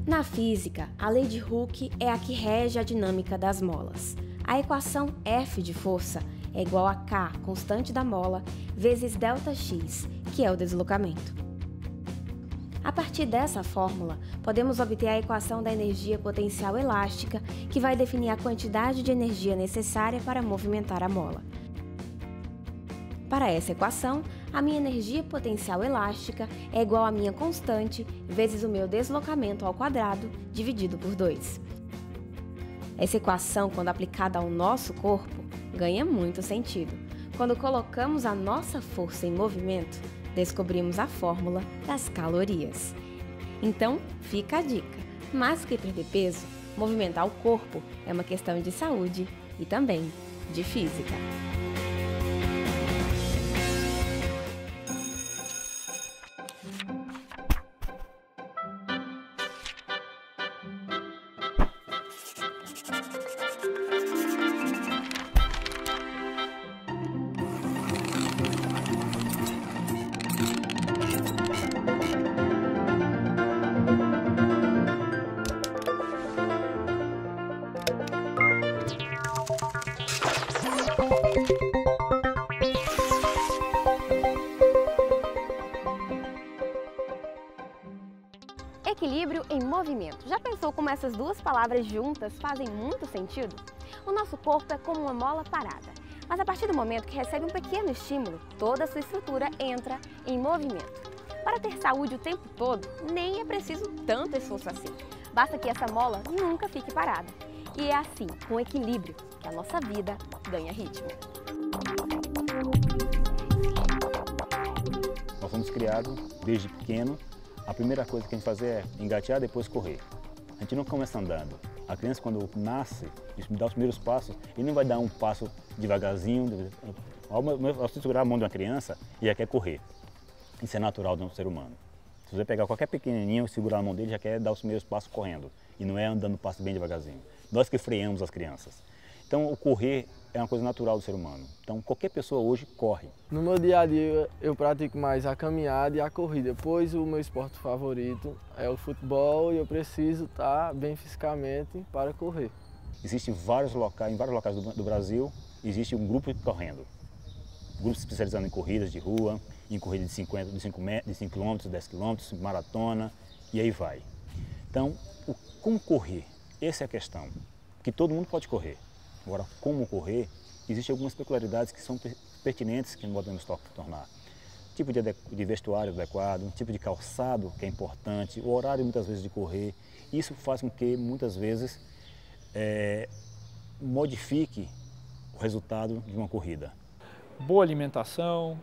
Na física, a lei de Hooke é a que rege a dinâmica das molas. A equação F de força é igual a K, constante da mola, vezes ΔX, que é o deslocamento. A partir dessa fórmula, podemos obter a equação da energia potencial elástica, que vai definir a quantidade de energia necessária para movimentar a mola. Para essa equação, a minha energia potencial elástica é igual à minha constante vezes o meu deslocamento ao quadrado dividido por 2. Essa equação, quando aplicada ao nosso corpo, ganha muito sentido. Quando colocamos a nossa força em movimento, descobrimos a fórmula das calorias. Então, fica a dica. Mais que perder peso, movimentar o corpo é uma questão de saúde e também de física. Equilíbrio em movimento. Já pensou como essas duas palavras juntas fazem muito sentido? O nosso corpo é como uma mola parada, mas a partir do momento que recebe um pequeno estímulo, toda a sua estrutura entra em movimento. Para ter saúde o tempo todo, nem é preciso tanto esforço assim. Basta que essa mola nunca fique parada. E é assim, com equilíbrio, que a nossa vida ganha ritmo. Nós fomos criados desde pequeno. A primeira coisa que a gente faz é engatear, depois correr. A gente não começa andando. A criança, quando nasce, dá os primeiros passos, ele não vai dar um passo devagarzinho. Ao segurar a mão de uma criança, ele já quer correr. Isso é natural de um ser humano. Se você pegar qualquer pequenininho e segurar a mão dele, já quer dar os primeiros passos correndo. E não é andando passo bem devagarzinho. Nós que freamos as crianças. Então, o correr é uma coisa natural do ser humano. Então, qualquer pessoa hoje corre. No meu dia a dia, eu pratico mais a caminhada e a corrida, pois o meu esporte favorito é o futebol e eu preciso estar bem fisicamente para correr. Existem vários locais, em vários locais do Brasil, existe um grupo correndo. Grupos especializando em corridas de rua, em corrida de 5 km, 10 km, maratona, e aí vai. Então, como correr? Essa é a questão, que todo mundo pode correr. Agora, como correr, existem algumas peculiaridades que são pertinentes que não podemos tornar. Tipo de vestuário adequado, tipo de calçado que é importante, o horário muitas vezes de correr. Isso faz com que muitas vezes modifique o resultado de uma corrida. Boa alimentação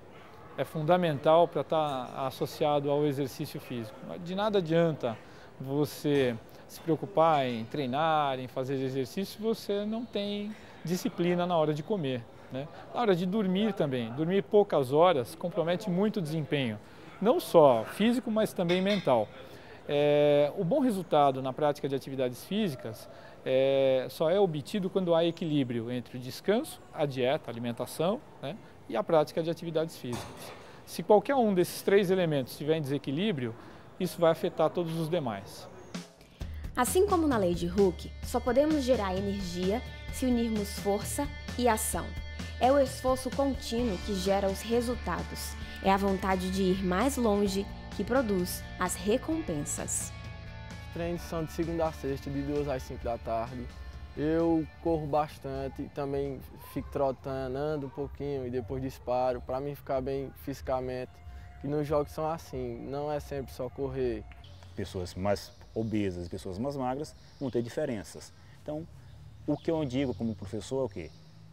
é fundamental para estar associado ao exercício físico. De nada adianta você se preocupar em treinar, em fazer exercício, se você não tem disciplina na hora de comer, né? Na hora de dormir também. Dormir poucas horas compromete muito o desempenho, não só físico, mas também mental. O bom resultado na prática de atividades físicas só é obtido quando há equilíbrio entre o descanso, a dieta, a alimentação, né, e a prática de atividades físicas. Se qualquer um desses três elementos estiver em desequilíbrio, isso vai afetar todos os demais. Assim como na lei de Hooke, só podemos gerar energia se unirmos força e ação. É o esforço contínuo que gera os resultados. É a vontade de ir mais longe que produz as recompensas. Os treinos são de segunda a sexta, de 2 às 5 da tarde. Eu corro bastante, também fico trotando, ando um pouquinho e depois disparo, para mim ficar bem fisicamente. E nos jogos são assim, não é sempre só correr. Pessoas mais obesas e pessoas mais magras vão ter diferenças. Então, o que eu digo como professor é o quê?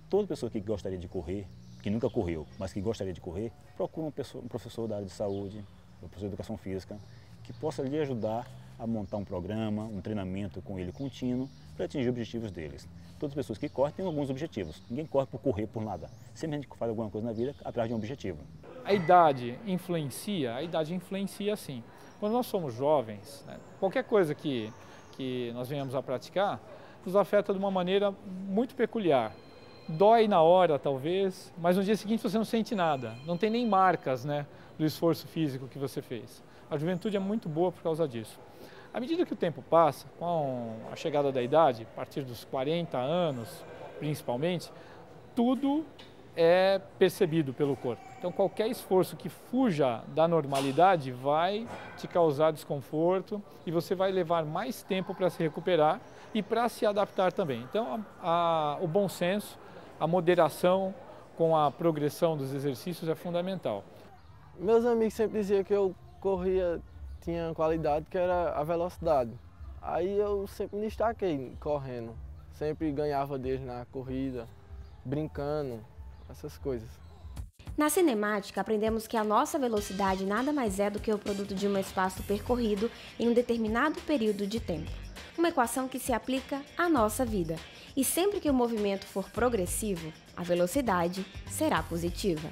Toda pessoa que gostaria de correr, que nunca correu, mas que gostaria de correr, procura um professor da área de saúde, um professor de educação física, que possa lhe ajudar a montar um programa, um treinamento com ele contínuo para atingir os objetivos deles. Todas as pessoas que correm têm alguns objetivos. Ninguém corre por correr por nada. Sempre a gente faz alguma coisa na vida atrás de um objetivo. A idade influencia? A idade influencia sim. Quando nós somos jovens, né, qualquer coisa que nós venhamos a praticar nos afeta de uma maneira muito peculiar. Dói na hora, talvez, mas no dia seguinte você não sente nada. Não tem nem marcas, né, do esforço físico que você fez. A juventude é muito boa por causa disso. À medida que o tempo passa, com a chegada da idade, a partir dos 40 anos principalmente, tudo é percebido pelo corpo. Então qualquer esforço que fuja da normalidade vai te causar desconforto e você vai levar mais tempo para se recuperar e para se adaptar também. Então o bom senso, a moderação com a progressão dos exercícios é fundamental. Meus amigos sempre diziam que eu corria, tinha qualidade que era a velocidade. Aí eu sempre me destaquei correndo, sempre ganhava deles na corrida, brincando, essas coisas. Na cinemática, aprendemos que a nossa velocidade nada mais é do que o produto de um espaço percorrido em um determinado período de tempo. Uma equação que se aplica à nossa vida. E sempre que o movimento for progressivo, a velocidade será positiva.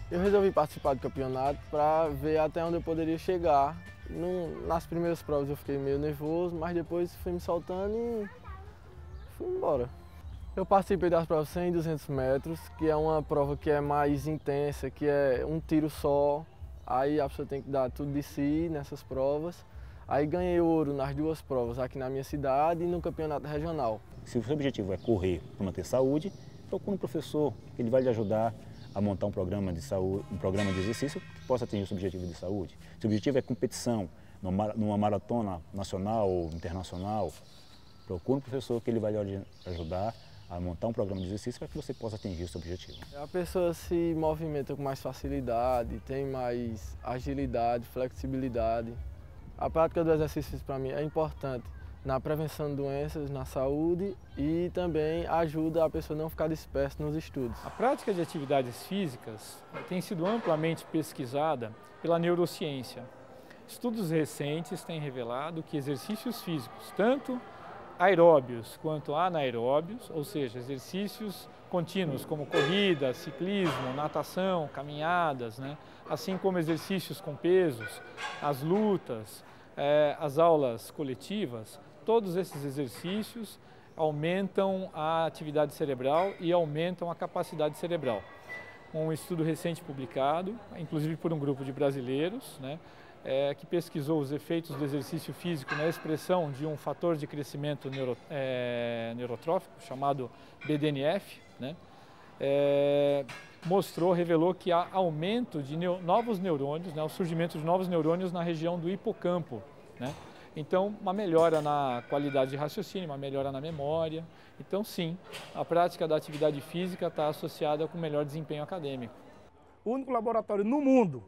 Eu resolvi participar do campeonato para ver até onde eu poderia chegar. Nas primeiras provas eu fiquei meio nervoso, mas depois fui me soltando e fui embora. Eu participei das provas 100 e 200 metros, que é uma prova que é mais intensa, que é um tiro só. Aí a pessoa tem que dar tudo de si nessas provas. Aí ganhei ouro nas duas provas, aqui na minha cidade e no campeonato regional. Se o seu objetivo é correr para manter saúde, procure um professor, ele vai lhe ajudar a montar um programa de saúde, um programa de exercício que possa atingir o seu objetivo de saúde. Se o objetivo é competição, numa maratona nacional ou internacional, procure um professor que ele vai lhe ajudar a montar um programa de exercício para que você possa atingir o seu objetivo. A pessoa se movimenta com mais facilidade, tem mais agilidade, flexibilidade. A prática do exercício para mim é importante na prevenção de doenças, na saúde e também ajuda a pessoa a não ficar dispersa nos estudos. A prática de atividades físicas tem sido amplamente pesquisada pela neurociência. Estudos recentes têm revelado que exercícios físicos, tanto aeróbios quanto anaeróbios, ou seja, exercícios contínuos como corrida, ciclismo, natação, caminhadas, assim como exercícios com pesos, as lutas, as aulas coletivas, todos esses exercícios aumentam a atividade cerebral e aumentam a capacidade cerebral. Um estudo recente publicado, inclusive por um grupo de brasileiros, que pesquisou os efeitos do exercício físico na expressão de um fator de crescimento neurotrófico chamado BDNF, revelou que há aumento de novos neurônios, o surgimento de novos neurônios na região do hipocampo. Então, uma melhora na qualidade de raciocínio, uma melhora na memória. Então, sim, a prática da atividade física está associada com melhor desempenho acadêmico. O único laboratório no mundo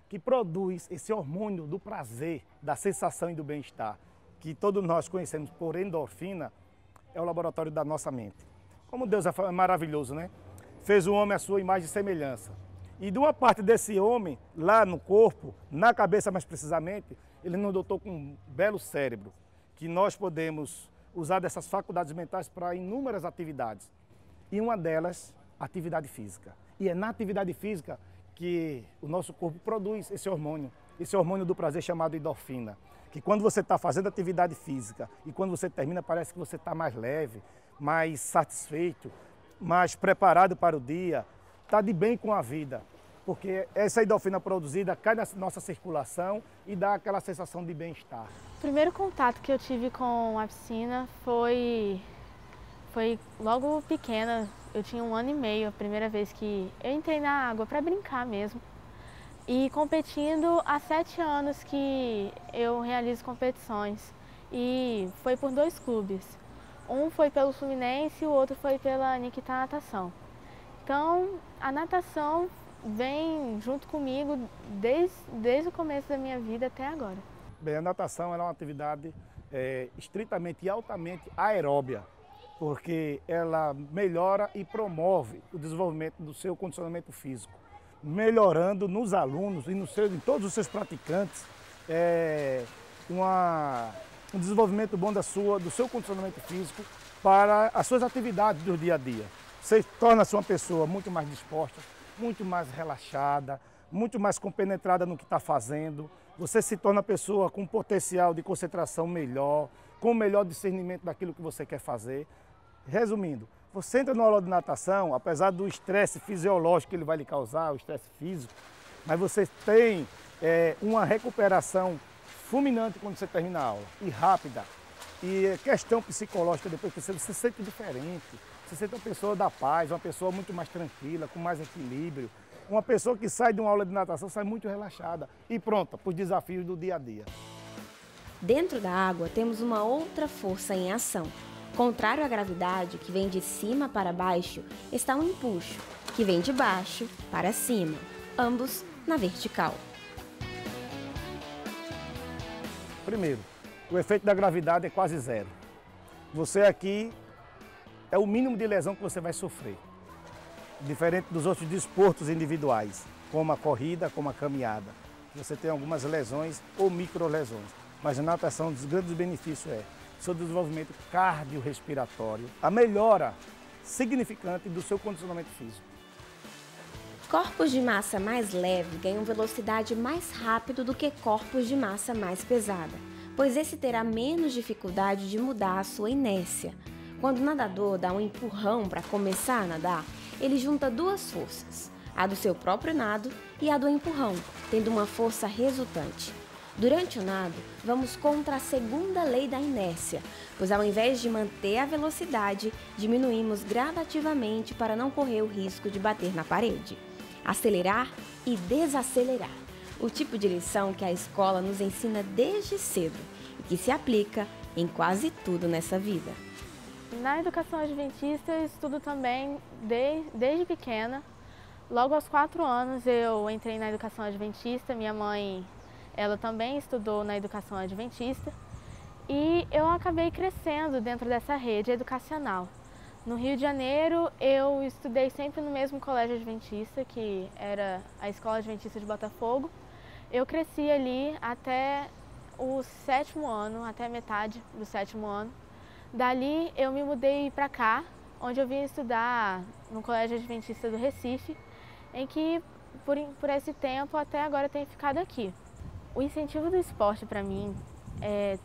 que produz esse hormônio do prazer, da sensação e do bem-estar, que todos nós conhecemos por endorfina, é o laboratório da nossa mente. Como Deus é maravilhoso, né? Fez o homem à sua imagem e semelhança. E de uma parte desse homem, lá no corpo, na cabeça mais precisamente, ele nos dotou com um belo cérebro, que nós podemos usar dessas faculdades mentais para inúmeras atividades. E uma delas, atividade física. E é na atividade física que o nosso corpo produz esse hormônio do prazer chamado endorfina, que quando você está fazendo atividade física e quando você termina parece que você está mais leve, mais satisfeito, mais preparado para o dia, está de bem com a vida, porque essa endorfina produzida cai na nossa circulação e dá aquela sensação de bem-estar. O primeiro contato que eu tive com a piscina foi logo pequena. Eu tinha 1 ano e meio, a primeira vez que eu entrei na água para brincar mesmo. E competindo há 7 anos que eu realizo competições. E foi por 2 clubes. Um foi pelo Fluminense e o outro foi pela Nikita Natação. Então, a natação vem junto comigo desde o começo da minha vida até agora. Bem, a natação é uma atividade estritamente e altamente aeróbia, porque ela melhora e promove o desenvolvimento do seu condicionamento físico, melhorando nos alunos e em todos os seus praticantes um desenvolvimento bom do seu condicionamento físico para as suas atividades do dia a dia. Você torna-se uma pessoa muito mais disposta, muito mais relaxada, muito mais compenetrada no que está fazendo. Você se torna uma pessoa com um potencial de concentração melhor, com o melhor discernimento daquilo que você quer fazer. Resumindo, você entra numa aula de natação, apesar do estresse fisiológico que ele vai lhe causar, o estresse físico, mas você tem uma recuperação fulminante quando você termina a aula, e rápida. E questão psicológica, depois que você se sente diferente, você sente uma pessoa da paz, uma pessoa muito mais tranquila, com mais equilíbrio. Uma pessoa que sai de uma aula de natação sai muito relaxada e pronta para os desafios do dia a dia. Dentro da água temos uma outra força em ação. Contrário à gravidade, que vem de cima para baixo, está um empuxo, que vem de baixo para cima, ambos na vertical. Primeiro, o efeito da gravidade é quase zero. Você aqui é o mínimo de lesão que você vai sofrer. Diferente dos outros desportos individuais, como a corrida, como a caminhada. Você tem algumas lesões ou microlesões. Mas a natação, um dos grandes benefícios é o seu desenvolvimento cardiorrespiratório, a melhora significante do seu condicionamento físico. Corpos de massa mais leve ganham velocidade mais rápido do que corpos de massa mais pesada, pois esse terá menos dificuldade de mudar a sua inércia. Quando o nadador dá um empurrão para começar a nadar, ele junta duas forças, a do seu próprio nado e a do empurrão, tendo uma força resultante. Durante o nado, vamos contra a segunda lei da inércia, pois ao invés de manter a velocidade, diminuímos gradativamente para não correr o risco de bater na parede. Acelerar e desacelerar, o tipo de lição que a escola nos ensina desde cedo e que se aplica em quase tudo nessa vida. Na educação adventista eu estudo também desde pequena. Logo aos 4 anos eu entrei na educação adventista, minha mãe ela também estudou na educação adventista e eu acabei crescendo dentro dessa rede educacional. No Rio de Janeiro eu estudei sempre no mesmo colégio adventista, que era a Escola Adventista de Botafogo. Eu cresci ali até o 7º ano, até metade do 7º ano. Dali eu me mudei para cá, onde eu vim estudar no Colégio Adventista do Recife, em que por esse tempo até agora tenho ficado aqui. O incentivo do esporte para mim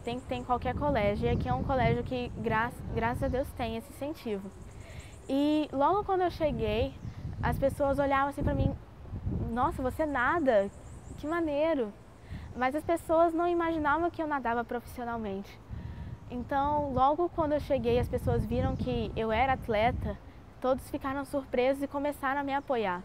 tem que ter em qualquer colégio, e aqui é um colégio que graças a Deus tem esse incentivo. E logo quando eu cheguei, as pessoas olhavam assim para mim, nossa, você nada? Que maneiro! Mas as pessoas não imaginavam que eu nadava profissionalmente. Então, logo quando eu cheguei, as pessoas viram que eu era atleta, todos ficaram surpresos e começaram a me apoiar.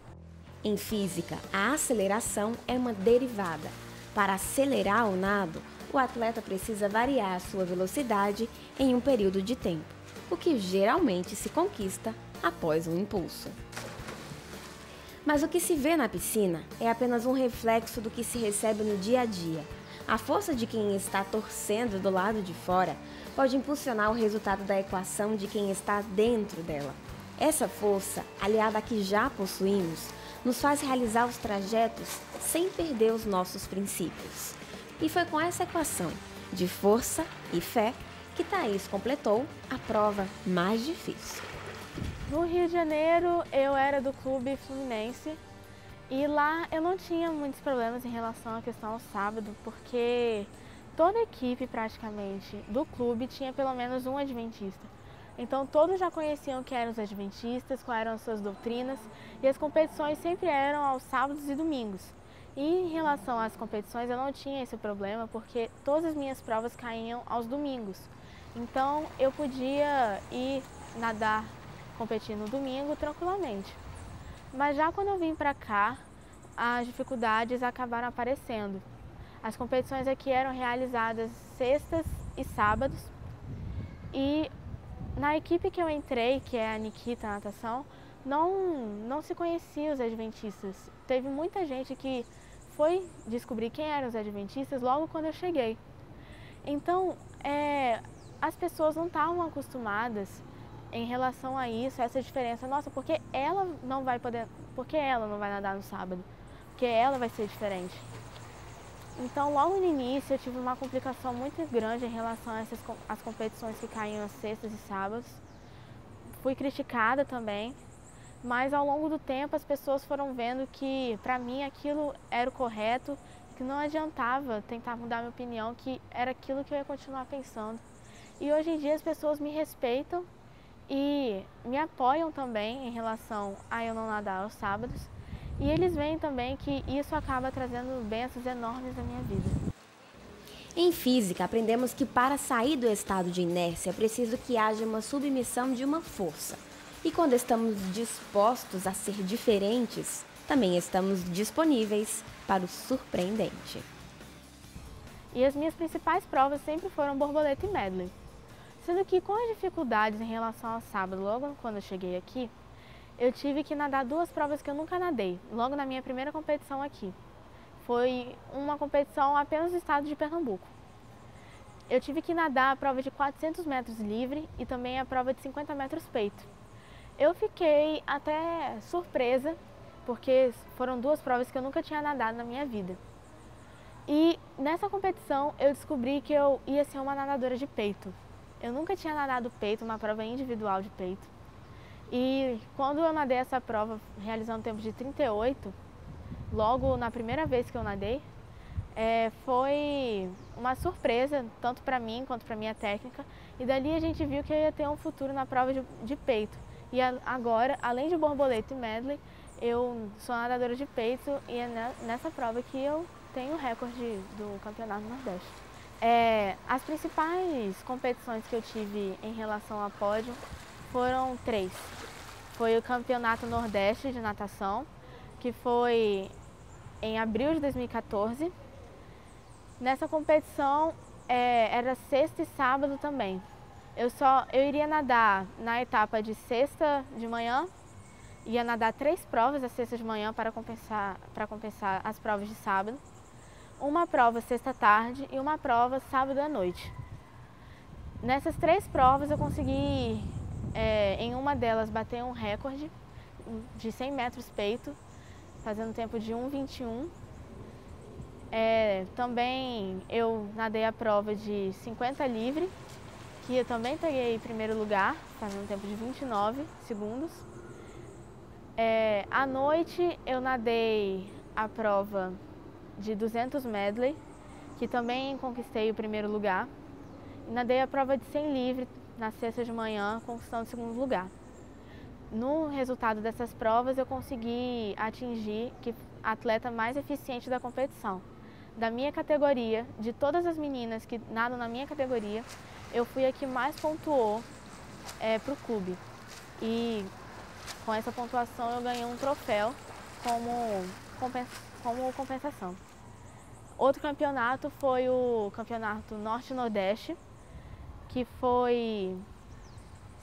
Em física, a aceleração é uma derivada. Para acelerar o nado, o atleta precisa variar a sua velocidade em um período de tempo, o que geralmente se conquista após um impulso. Mas o que se vê na piscina é apenas um reflexo do que se recebe no dia a dia. A força de quem está torcendo do lado de fora pode impulsionar o resultado da equação de quem está dentro dela. Essa força, aliada à que já possuímos, nos faz realizar os trajetos sem perder os nossos princípios. E foi com essa equação de força e fé que Thaís completou a prova mais difícil. No Rio de Janeiro eu era do clube Fluminense e lá eu não tinha muitos problemas em relação à questão ao sábado, porque toda a equipe praticamente do clube tinha pelo menos um adventista. Então todos já conheciam quem eram os adventistas, quais eram as suas doutrinas, e as competições sempre eram aos sábados e domingos. E em relação às competições eu não tinha esse problema, porque todas as minhas provas caíam aos domingos. Então eu podia ir nadar, competir no domingo tranquilamente. Mas já quando eu vim para cá, as dificuldades acabaram aparecendo. As competições aqui eram realizadas sextas e sábados, e na equipe que eu entrei, que é a Nikita Natação, não se conhecia os adventistas. Teve muita gente que foi descobrir quem eram os adventistas logo quando eu cheguei. Então, as pessoas não estavam acostumadas em relação a isso, essa diferença. Nossa, porque ela não vai nadar no sábado? Porque ela vai ser diferente. Então, logo no início, eu tive uma complicação muito grande em relação a as competições que caíam às sextas e sábados. Fui criticada também, mas ao longo do tempo as pessoas foram vendo que, para mim, aquilo era o correto, que não adiantava tentar mudar minha opinião, que era aquilo que eu ia continuar pensando. E hoje em dia as pessoas me respeitam e me apoiam também em relação a eu não nadar aos sábados. E eles veem também que isso acaba trazendo bênçãos enormes na minha vida. Em física, aprendemos que para sair do estado de inércia é preciso que haja uma submissão de uma força. E quando estamos dispostos a ser diferentes, também estamos disponíveis para o surpreendente. E as minhas principais provas sempre foram borboleta e medley. Sendo que com as dificuldades em relação ao sábado, logo quando eu cheguei aqui, eu tive que nadar 2 provas que eu nunca nadei, logo na minha primeira competição aqui. Foi uma competição apenas do estado de Pernambuco. Eu tive que nadar a prova de 400 metros livre e também a prova de 50 metros peito. Eu fiquei até surpresa, porque foram 2 provas que eu nunca tinha nadado na minha vida. E nessa competição eu descobri que eu ia ser uma nadadora de peito. Eu nunca tinha nadado peito, uma prova individual de peito. E quando eu nadei essa prova, realizando um tempo de 38, logo na primeira vez que eu nadei, foi uma surpresa, tanto para mim quanto para minha técnica. E dali a gente viu que eu ia ter um futuro na prova de peito. E agora, além de borboleta e medley, eu sou nadadora de peito e é nessa prova que eu tenho o recorde do Campeonato Nordeste. As principais competições que eu tive em relação a pódio foram 3. Foi o Campeonato Nordeste de Natação, que foi em abril de 2014. Nessa competição era sexta e sábado também. Eu iria nadar na etapa de sexta de manhã, ia nadar 3 provas da sexta de manhã para compensar as provas de sábado. Uma prova sexta tarde e uma prova sábado à noite. Nessas 3 provas eu consegui, em uma delas, bater um recorde de 100 metros peito, fazendo tempo de 1:21. Também eu nadei a prova de 50 livre, que eu também peguei primeiro lugar, fazendo tempo de 29 segundos. À noite eu nadei a prova de 200 medley, que também conquistei o primeiro lugar. E nadei a prova de 100 livre na sexta de manhã, conquistando o segundo lugar. No resultado dessas provas eu consegui atingir a atleta mais eficiente da competição. Da minha categoria, de todas as meninas que nadam na minha categoria, eu fui a que mais pontuou para o clube. E com essa pontuação eu ganhei um troféu como compensação. Outro campeonato foi o Campeonato Norte-Nordeste, que foi,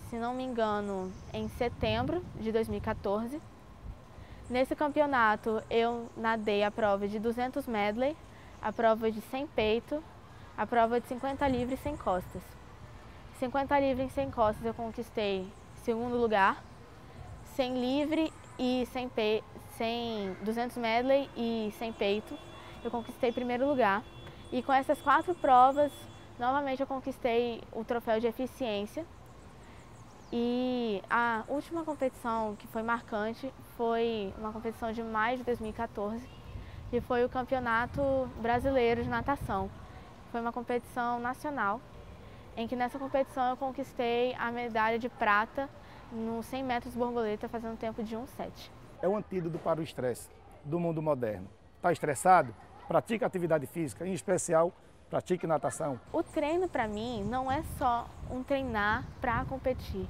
se não me engano, em setembro de 2014. Nesse campeonato eu nadei a prova de 200 medley, a prova de 100 peito, a prova de 50 livre sem costas. 50 livre sem costas eu conquistei segundo lugar, 100 livre e 200 medley e 100 peito eu conquistei primeiro lugar. E com essas 4 provas, novamente eu conquistei o troféu de eficiência. E a última competição que foi marcante foi uma competição de maio de 2014, que foi o Campeonato Brasileiro de Natação. Foi uma competição nacional, em que nessa competição eu conquistei a medalha de prata no 100 metros borboleta, fazendo tempo de 1:07. É o antídoto para o estresse do mundo moderno. Está estressado? Pratique atividade física, em especial, pratique natação. O treino para mim não é só um treinar para competir.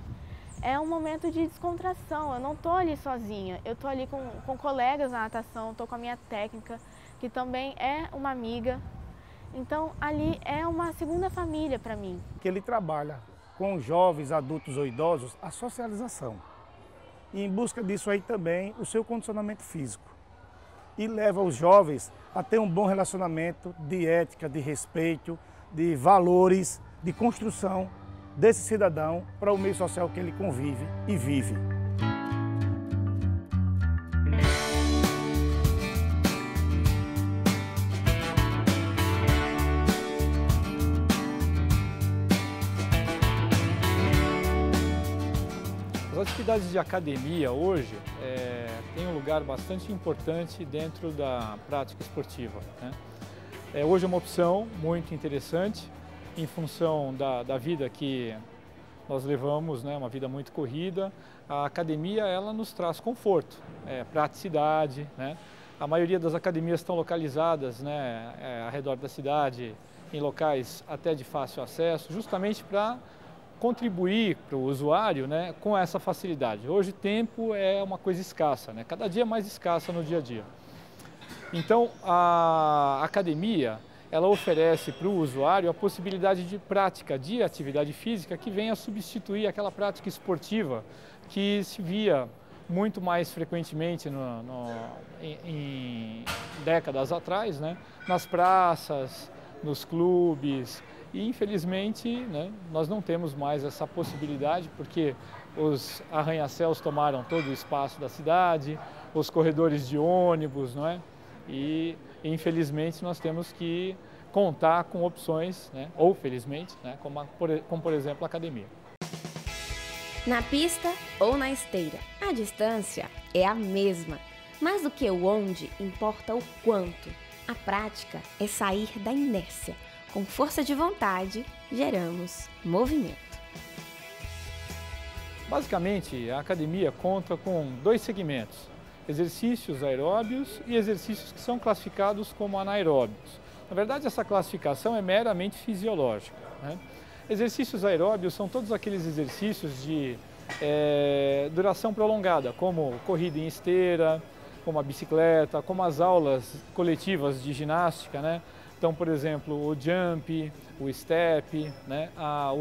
É um momento de descontração, eu não estou ali sozinha, eu estou ali com colegas na natação, estou com a minha técnica, que também é uma amiga. Então ali é uma segunda família para mim. Que ele trabalha com jovens, adultos ou idosos a socialização. E em busca disso aí também o seu condicionamento físico. E leva os jovens a ter um bom relacionamento de ética, de respeito, de valores, de construção desse cidadão para o meio social que ele convive e vive. As atividades de academia hoje têm um lugar bastante importante dentro da prática esportiva, né? Hoje é uma opção muito interessante em função da vida que nós levamos, né? Uma vida muito corrida. A academia ela nos traz conforto, praticidade, né? A maioria das academias estão localizadas, né, ao redor da cidade, em locais até de fácil acesso, justamente para contribuir para o usuário, né, com essa facilidade. Hoje o tempo é uma coisa escassa, né, cada dia mais escassa no dia a dia. Então a academia, ela oferece para o usuário a possibilidade de prática de atividade física que venha substituir aquela prática esportiva que se via muito mais frequentemente em décadas atrás, né, nas praças, nos clubes. E, infelizmente, né, nós não temos mais essa possibilidade porque os arranha-céus tomaram todo o espaço da cidade, os corredores de ônibus, não é? E, infelizmente, nós temos que contar com opções, né, ou felizmente, né, como, por exemplo, a academia. Na pista ou na esteira, a distância é a mesma. Mais do que o onde, importa o quanto. A prática é sair da inércia. Com força de vontade, geramos movimento. Basicamente, a academia conta com 2 segmentos, exercícios aeróbios e exercícios que são classificados como anaeróbios. Na verdade, essa classificação é meramente fisiológica, né? Exercícios aeróbios são todos aqueles exercícios de duração prolongada, como corrida em esteira, como a bicicleta, como as aulas coletivas de ginástica, né? Então, por exemplo, o jump, o step, né? A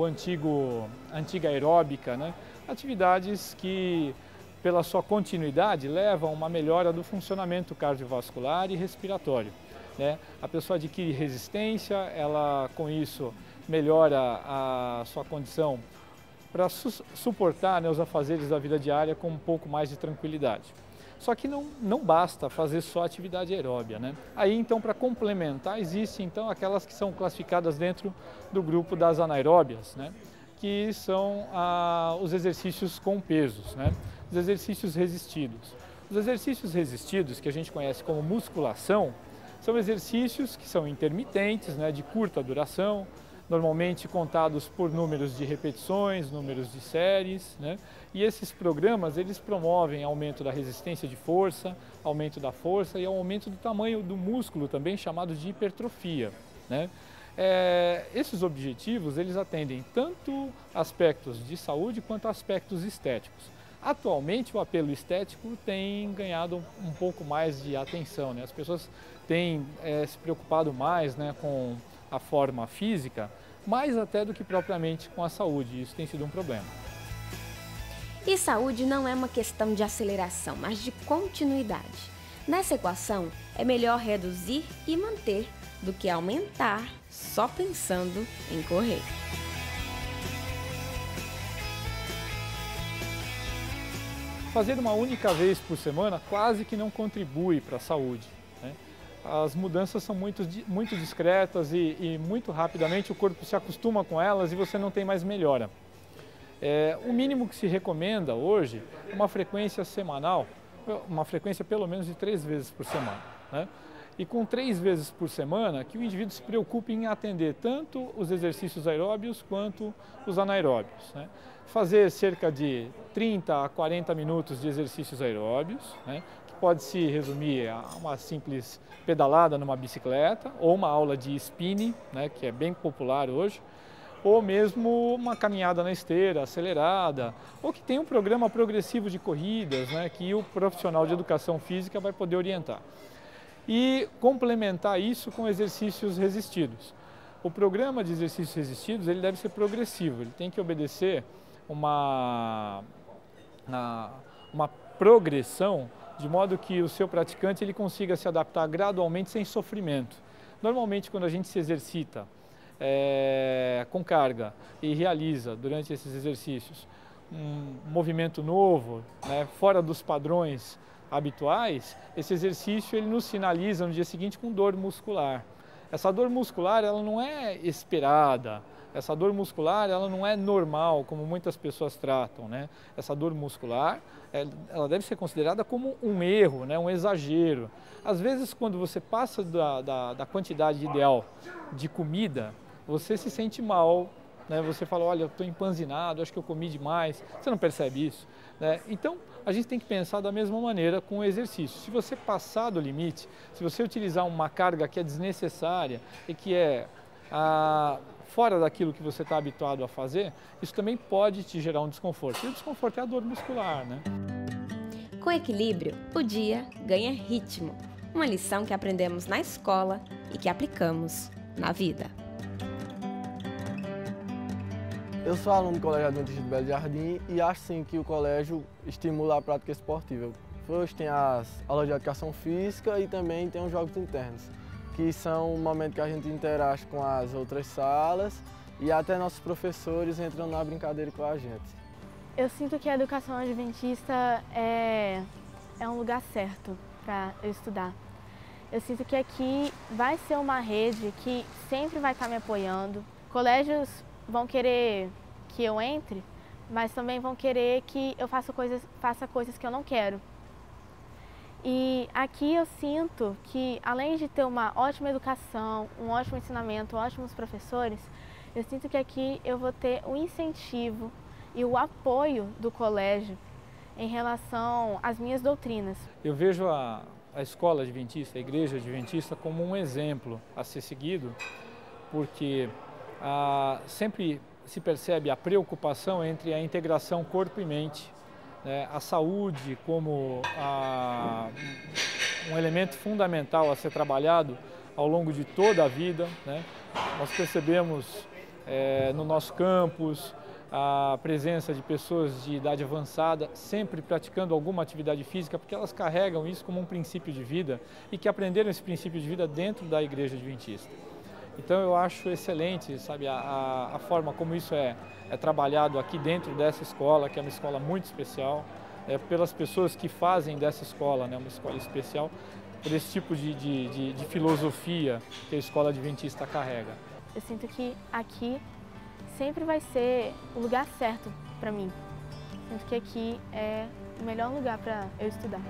antiga aeróbica, né? Atividades que, pela sua continuidade, levam a uma melhora do funcionamento cardiovascular e respiratório, né? A pessoa adquire resistência, ela com isso melhora a sua condição para suportar, né, os afazeres da vida diária com um pouco mais de tranquilidade. Só que não basta fazer só atividade aeróbia, né? Aí então, para complementar, existem então aquelas que são classificadas dentro do grupo das anaeróbias, né? Que são os exercícios com pesos, né? Os exercícios resistidos. Os exercícios resistidos, que a gente conhece como musculação, são exercícios que são intermitentes, né, de curta duração, normalmente contados por números de repetições, números de séries, né? E esses programas, eles promovem aumento da resistência de força, aumento da força e aumento do tamanho do músculo, também chamado de hipertrofia, né? Esses objetivos, eles atendem tanto aspectos de saúde quanto aspectos estéticos. Atualmente, o apelo estético tem ganhado um pouco mais de atenção, né? As pessoas têm se preocupado mais, né, com a forma física, mais até do que propriamente com a saúde. Isso tem sido um problema. E saúde não é uma questão de aceleração, mas de continuidade. Nessa equação, é melhor reduzir e manter do que aumentar só pensando em correr. Fazer uma única vez por semana quase que não contribui para a saúde, né? As mudanças são muito discretas e muito rapidamente o corpo se acostuma com elas e você não tem mais melhora. O mínimo que se recomenda hoje é uma frequência semanal, uma frequência pelo menos de 3 vezes por semana, né? E com 3 vezes por semana que o indivíduo se preocupe em atender tanto os exercícios aeróbios quanto os anaeróbios, né? Fazer cerca de 30 a 40 minutos de exercícios aeróbios, né? Que pode se resumir a uma simples pedalada numa bicicleta ou uma aula de spinning, né? Que é bem popular hoje, ou mesmo uma caminhada na esteira acelerada, ou que tem um programa progressivo de corridas, né? Que o profissional de educação física vai poder orientar. E complementar isso com exercícios resistidos. O programa de exercícios resistidos, ele deve ser progressivo, ele tem que obedecer uma progressão, de modo que o seu praticante ele consiga se adaptar gradualmente sem sofrimento. Normalmente, quando a gente se exercita com carga e realiza durante esses exercícios um movimento novo, né, fora dos padrões habituais, esse exercício ele nos sinaliza no dia seguinte com dor muscular. Essa dor muscular ela não é esperada, essa dor muscular ela não é normal, como muitas pessoas tratam, né? Essa dor muscular ela deve ser considerada como um erro, né? Um exagero. Às vezes, quando você passa da quantidade ideal de comida, você se sente mal, né? Você fala, olha, eu estou empanzinado, acho que eu comi demais, você não percebe isso, né? Então, a gente tem que pensar da mesma maneira com o exercício. Se você passar do limite, se você utilizar uma carga que é desnecessária e que é fora daquilo que você está habituado a fazer, isso também pode te gerar um desconforto. E o desconforto é a dor muscular, né? Com equilíbrio, o dia ganha ritmo. Uma lição que aprendemos na escola e que aplicamos na vida. Eu sou aluno do Colégio Adventista de Belo Jardim e acho sim que o colégio estimula a prática esportiva. Hoje tem as aulas de educação física e também tem os jogos internos, que são o momento que a gente interage com as outras salas e até nossos professores entram na brincadeira com a gente. Eu sinto que a educação adventista é um lugar certo para eu estudar. Eu sinto que aqui vai ser uma rede que sempre vai estar me apoiando. Colégios vão querer que eu entre, mas também vão querer que eu faça coisas que eu não quero. E aqui eu sinto que, além de ter uma ótima educação, um ótimo ensinamento, ótimos professores, eu sinto que aqui eu vou ter o incentivo e o apoio do colégio em relação às minhas doutrinas. Eu vejo a escola adventista, a igreja adventista, como um exemplo a ser seguido, porque sempre se percebe a preocupação entre a integração corpo e mente, né? A saúde como um elemento fundamental a ser trabalhado ao longo de toda a vida, né? Nós percebemos no nosso campus a presença de pessoas de idade avançada sempre praticando alguma atividade física, porque elas carregam isso como um princípio de vida e que aprenderam esse princípio de vida dentro da igreja adventista. Então eu acho excelente, sabe, a forma como isso é trabalhado aqui dentro dessa escola, que é uma escola muito especial, pelas pessoas que fazem dessa escola, né, uma escola especial, por esse tipo de filosofia que a escola adventista carrega. Eu sinto que aqui sempre vai ser o lugar certo para mim. Sinto que aqui é o melhor lugar para eu estudar.